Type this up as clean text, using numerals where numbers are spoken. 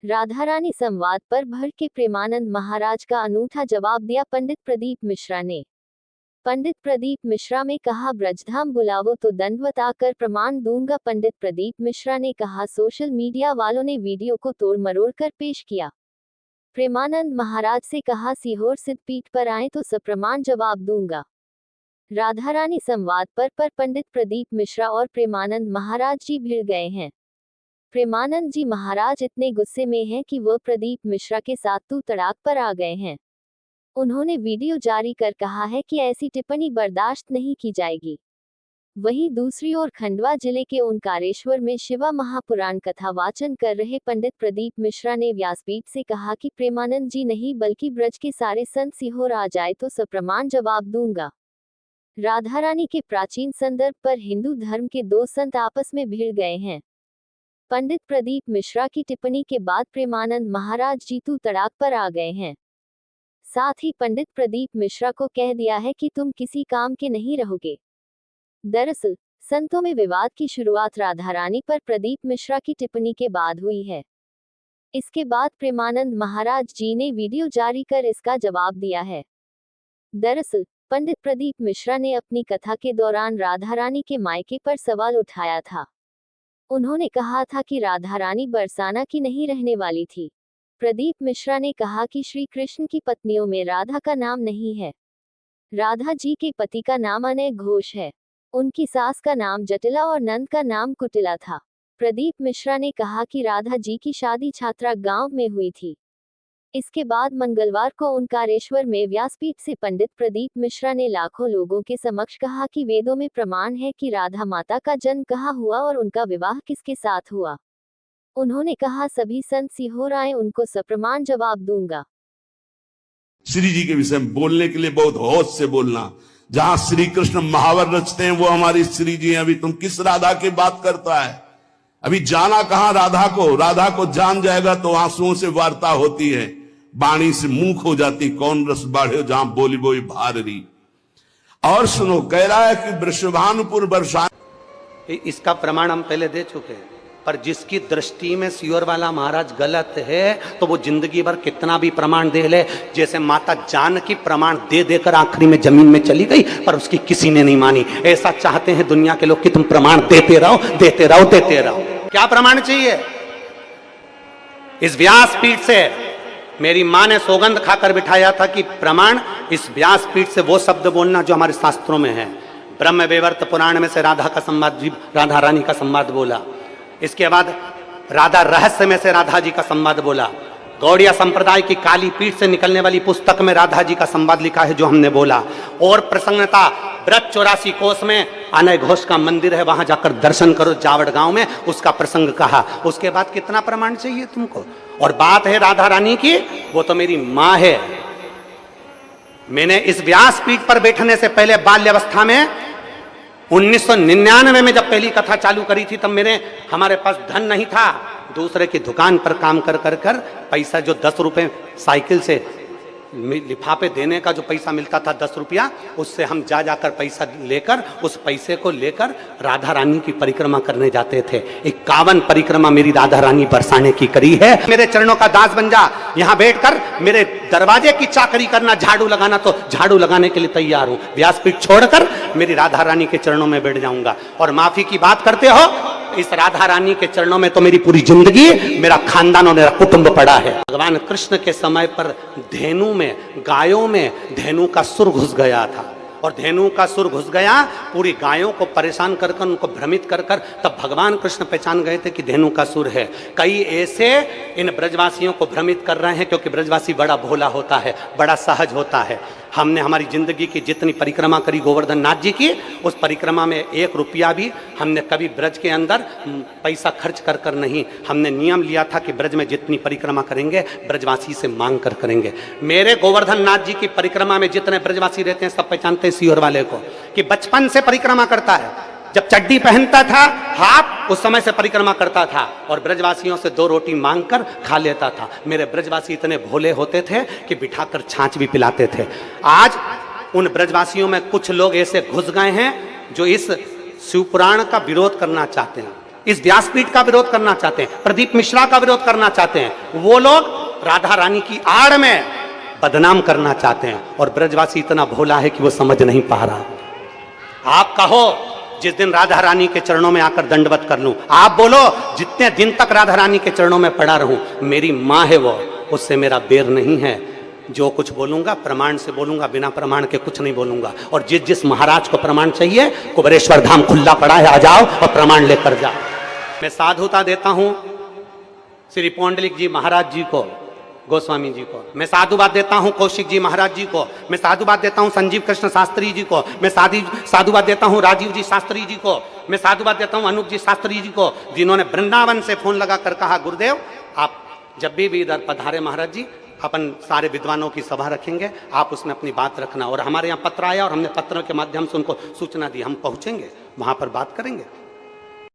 राधा रानी संवाद पर भर के प्रेमानंद महाराज का अनूठा जवाब दिया पंडित प्रदीप मिश्रा ने। पंडित प्रदीप मिश्रा में कहा, ब्रजधाम बुलावो तो दंडवत आकर प्रमाण दूंगा। पंडित प्रदीप मिश्रा ने कहा, सोशल मीडिया वालों ने वीडियो को तोड़ मरोड़ कर पेश किया। प्रेमानंद महाराज से कहा, सीहोर सिद्धपीठ पर आए तो सप्रमाण जवाब दूंगा। राधा रानी संवाद पर पंडित प्रदीप मिश्रा और प्रेमानंद महाराज जी भिड़ गए हैं। प्रेमानंद जी महाराज इतने गुस्से में हैं कि वह प्रदीप मिश्रा के साथ तू तड़ाक पर आ गए हैं। उन्होंने वीडियो जारी कर कहा है कि ऐसी टिप्पणी बर्दाश्त नहीं की जाएगी। वहीं दूसरी ओर खंडवा जिले के ओंकारेश्वर में शिवा महापुराण कथा वाचन कर रहे पंडित प्रदीप मिश्रा ने व्यासपीठ से कहा कि प्रेमानंद जी नहीं बल्कि ब्रज के सारे संत सीहोर आ जाए तो सप्रमाण जवाब दूंगा। राधा रानी के प्राचीन संदर्भ पर हिंदू धर्म के दो संत आपस में भिड़ गए हैं। पंडित प्रदीप मिश्रा की टिप्पणी के बाद प्रेमानंद महाराज जी तू तड़ाक पर आ गए हैं। साथ ही पंडित प्रदीप मिश्रा को कह दिया है कि तुम किसी काम के नहीं रहोगे। दरअसल संतों में विवाद की शुरुआत राधा रानी पर प्रदीप मिश्रा की टिप्पणी के बाद हुई है। इसके बाद प्रेमानंद महाराज जी ने वीडियो जारी कर इसका जवाब दिया है। दरअसल पंडित प्रदीप मिश्रा ने अपनी कथा के दौरान राधा रानी के मायके पर सवाल उठाया था। उन्होंने कहा था कि राधा रानी बरसाना की नहीं रहने वाली थी। प्रदीप मिश्रा ने कहा कि श्री कृष्ण की पत्नियों में राधा का नाम नहीं है। राधा जी के पति का नाम अनय घोष है। उनकी सास का नाम जटिला और नंद का नाम कुटिला था। प्रदीप मिश्रा ने कहा कि राधा जी की शादी छात्रा गांव में हुई थी। इसके बाद मंगलवार को ओंकारेश्वर में व्यासपीठ से पंडित प्रदीप मिश्रा ने लाखों लोगों के समक्ष कहा कि वेदों में प्रमाण है कि राधा माता का जन्म कहाँ हुआ और उनका विवाह किसके साथ हुआ। उन्होंने कहा, सभी संत सीहोर आए, उनको सप्रमाण जवाब दूंगा। श्री जी के विषय में बोलने के लिए बहुत होश से बोलना। जहां श्री कृष्ण महावर रचते हैं वो हमारी श्री जी हैं। अभी तुम किस राधा की बात करता है? अभी जाना कहां राधा को? राधा को जान जाएगा तो आंसुओं से वार्ता होती है, बाणी से मुंह हो जाती। कौन रस बाढ़े जहां बोली बोई भार रही। और सुनो, कह रहा है कि वृषभानुपुर वर्षा। इसका प्रमाण हम पहले दे चुके हैं, पर जिसकी दृष्टि में सीहोर वाला महाराज गलत है तो वो जिंदगी भर कितना भी प्रमाण दे ले। जैसे माता जानकी प्रमाण दे देकर आखिरी में जमीन में चली गई पर उसकी किसी ने नहीं मानी। ऐसा चाहते हैं दुनिया के लोग कि तुम प्रमाण देते रहो, देते रहो, देते रहो। क्या प्रमाण चाहिए? इस व्यासपीठ से मेरी मां ने सौगंध खाकर बिठाया था कि प्रमाण इस व्यासपीठ से वो शब्द बोलना जो हमारे शास्त्रों में है। ब्रह्म वैवर्त पुराण में से राधा का संवाद, राधा रानी का संवाद बोला। इसके बाद राधा रहस्य में से राधा जी का संवाद बोला। गौड़िया संप्रदाय की काली पीठ से निकलने वाली पुस्तक में राधा जी का संवाद लिखा है जो हमने बोला। और प्रसन्नता ब्रज 84 कोस में अनय घोष का मंदिर है, वहां जाकर दर्शन करो जावड़ गांव में, उसका प्रसंग कहा। उसके बाद कितना प्रमाण चाहिए तुमको? और बात है राधा रानी की, वो तो मेरी मां है। मैंने इस व्यासपीठ पर बैठने से पहले बाल्यावस्था में 1999 में जब पहली कथा चालू करी थी तब हमारे पास धन नहीं था। दूसरे की दुकान पर काम कर पैसा, जो 10 रुपए साइकिल से लिफाफे देने का जो पैसा मिलता था 10 रुपया, उससे हम जाकर पैसा लेकर, उस पैसे को लेकर राधा रानी की परिक्रमा करने जाते थे। 51 परिक्रमा मेरी राधा रानी बरसाने की करी है। मेरे चरणों का दास बन जा, यहाँ बैठकर मेरे दरवाजे की चाकरी करना, झाड़ू लगाना तो झाड़ू लगाने के लिए तैयार हूँ। व्यासपीठ छोड़कर मेरी राधा रानी के चरणों में बैठ जाऊंगा। और माफी की बात करते हो, इस राधा रानी के चरणों में तो मेरी पूरी जिंदगी, मेरा खानदान और मेरा कुटुंब पड़ा है। भगवान कृष्ण के समय पर धेनु में, गायों में धेनु का सुर घुस गया था। और धेनु का सुर घुस गया, पूरी गायों को परेशान कर उनको भ्रमित कर तब भगवान कृष्ण पहचान गए थे कि धेनु का सुर है। कई ऐसे इन ब्रजवासियों को भ्रमित कर रहे हैं क्योंकि ब्रजवासी बड़ा भोला होता है, बड़ा सहज होता है। हमने हमारी जिंदगी की जितनी परिक्रमा करी गोवर्धन नाथ जी की, उस परिक्रमा में 1 रुपया भी हमने कभी ब्रज के अंदर पैसा खर्च कर नहीं। हमने नियम लिया था कि ब्रज में जितनी परिक्रमा करेंगे ब्रजवासी से मांग कर करेंगे। मेरे गोवर्धन नाथ जी की परिक्रमा में जितने ब्रजवासी रहते हैं सब पहचानते हैं सीहोर वाले को कि बचपन से परिक्रमा करता है। जब चड्डी पहनता था हाफ, उस समय से परिक्रमा करता था और ब्रजवासियों से 2 रोटी मांगकर खा लेता था। मेरे ब्रजवासी इतने भोले होते थे कि बिठाकर छाछ भी पिलाते थे। आज उन ब्रजवासियों में कुछ लोग ऐसे घुस गए हैं जो इस शिवपुराण का विरोध करना चाहते हैं। इस व्यासपीठ का विरोध करना चाहते हैं, प्रदीप मिश्रा का विरोध करना चाहते हैं, वो लोग राधा रानी की आड़ में बदनाम करना चाहते हैं। और ब्रजवासी इतना भोला है कि वो समझ नहीं पा रहा। आप कहो जिस दिन राधा रानी के चरणों में आकर दंडवत कर लूं, आप बोलो जितने दिन तक राधा रानी के चरणों में पड़ा रहूं, मेरी मां है वो, उससे मेरा बेर नहीं है। जो कुछ बोलूंगा प्रमाण से बोलूंगा, बिना प्रमाण के कुछ नहीं बोलूंगा। और जिस जिस महाराज को प्रमाण चाहिए, कुबेरेश्वर धाम खुला पड़ा है, आ जाओ और प्रमाण लेकर जाओ। मैं साधुता देता हूं श्री पौंडलिक जी महाराज जी को, गोस्वामी जी को, मैं साधुवाद देता हूं कौशिक जी महाराज जी को, मैं साधुवाद देता हूं संजीव कृष्ण शास्त्री जी को, मैं साधुवाद देता हूं राजीव जी शास्त्री जी को, मैं साधुवाद देता हूं अनूप जी शास्त्री जी को, जिन्होंने वृंदावन से फोन लगाकर कहा गुरुदेव आप जब भी इधर पधारे महाराज जी, अपन सारे विद्वानों की सभा रखेंगे, आप उसमें अपनी बात रखना। और हमारे यहाँ पत्र आया और हमने पत्रों के माध्यम से उनको सूचना दी, हम पहुंचेंगे, वहां पर बात करेंगे।